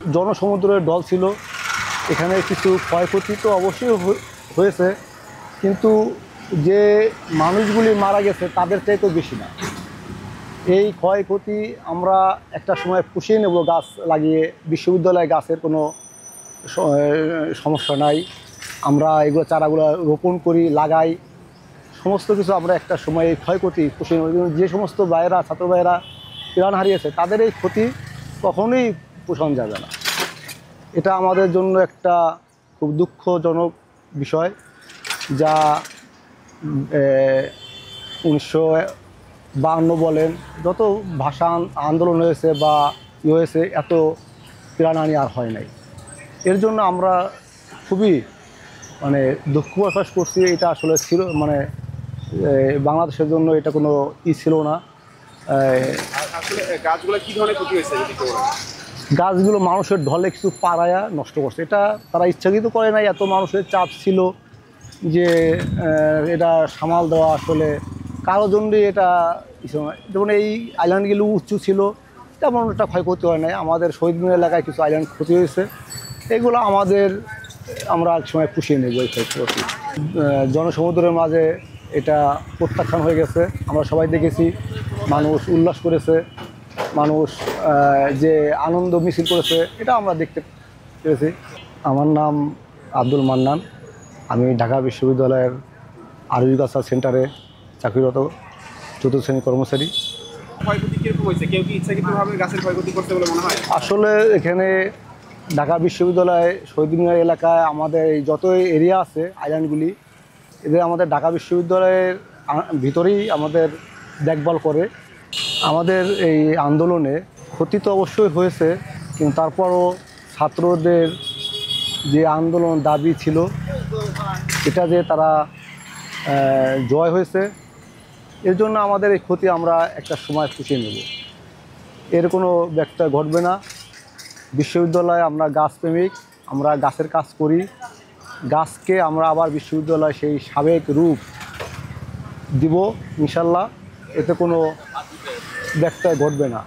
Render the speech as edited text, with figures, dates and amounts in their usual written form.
জনসমুদ্রের ঢল ছিল, এখানে কিছু ক্ষয়ক্ষতি তো অবশ্যই হয়েছে, কিন্তু যে মানুষগুলি মারা গেছে তাদের চাইতে বেশি না। এই ক্ষয়ক্ষতি আমরা একটা সময় পুষিয়ে নেব গাছ লাগিয়ে, বিশ্ববিদ্যালয়ে গাছের কোনো সমস্যা নাই। আমরা এগুলো চারাগুলো রোপণ করি, লাগাই, সমস্ত কিছু আমরা একটা সময় এই ক্ষয়ক্ষতি পুষিয়ে নেব। যে সমস্ত ভাইয়েরা, ছাত্র ভাইয়েরা প্রাণ হারিয়েছে তাদের এই ক্ষতি কখনোই পোষণ যাবে না। এটা আমাদের জন্য একটা খুব দুঃখজনক বিষয়, যা 1952 বলেন, যত ভাষা আন্দোলন হয়েছে বা হয়েছে, এত প্রাণহানি আর হয় নাই। এর জন্য আমরা খুবই দুঃখ প্রকাশ করছি। এটা আসলে ছিল বাংলাদেশের জন্য এটা কোনো ছিল না। আসলে গাছগুলো কি ধরনের ক্ষতি হয়েছে? গাছগুলো মানুষের ঢলে কিছু পাড়ায়া নষ্ট করছে, এটা তারা ইচ্ছাকৃত করে নাই। এত মানুষের চাপ ছিল যে এটা সামাল দেওয়া আসলে কারো জন্যই এটা কিছু নয়। যেমন এই আইল্যান্ডগুলো উঁচু ছিল, তেমন একটা ক্ষয়ক্ষতি হয় নাই। আমাদের শহীদ মিনার এলাকায় কিছু আইল্যান্ড ক্ষতি হয়েছে, এগুলো আমরা এক সময় পুষিয়ে নেব এই ক্ষয়ক্ষতি। জনসমুদ্রের মাঝে এটা প্রত্যাখ্যান হয়ে গেছে, আমরা সবাই দেখেছি। মানুষ উল্লাস করেছে, মানুষ যে আনন্দ মিছিল করেছে, এটা আমরা দেখতে পেরেছি। আমার নাম আব্দুল মান্নান, আমি ঢাকা বিশ্ববিদ্যালয়ের আরবিগাছা সেন্টারে চাকরিরত চতুর্থ শ্রেণী কর্মচারী। ক্ষয়ক্ষতি কিরকম হয়েছে? কেউ কি ইচ্ছাকৃতভাবে গাছের ক্ষয়ক্ষতি করতে বলে মনে হয়? আসলে এখানে ঢাকা বিশ্ববিদ্যালয় শহীদ মিনার এলাকায় আমাদের এই যত এরিয়া আছে আইল্যান্ডগুলি, এদের আমাদের ঢাকা বিশ্ববিদ্যালয়ের ভিতরেই আমাদের দেখভাল করে। আমাদের এই আন্দোলনে ক্ষতি তো অবশ্যই হয়েছে, কিন্তু তারপরও ছাত্রদের যে আন্দোলন দাবি ছিল, এটা যে তারা জয় হয়েছে, এর জন্য আমাদের এই ক্ষতি আমরা একটা সময় পুষিয়ে নেব। এর কোনো ব্যাখ্যা ঘটবে না। বিশ্ববিদ্যালয়ে আমরা গাছপ্রেমিক, আমরা গাছের কাজ করি। গাছকে আমরা আবার বিশ্ববিদ্যালয়ে সেই সাবেক রূপ দিব ইনশাল্লাহ, এতে কোনো ব্যাখ্যা ঘটবে না।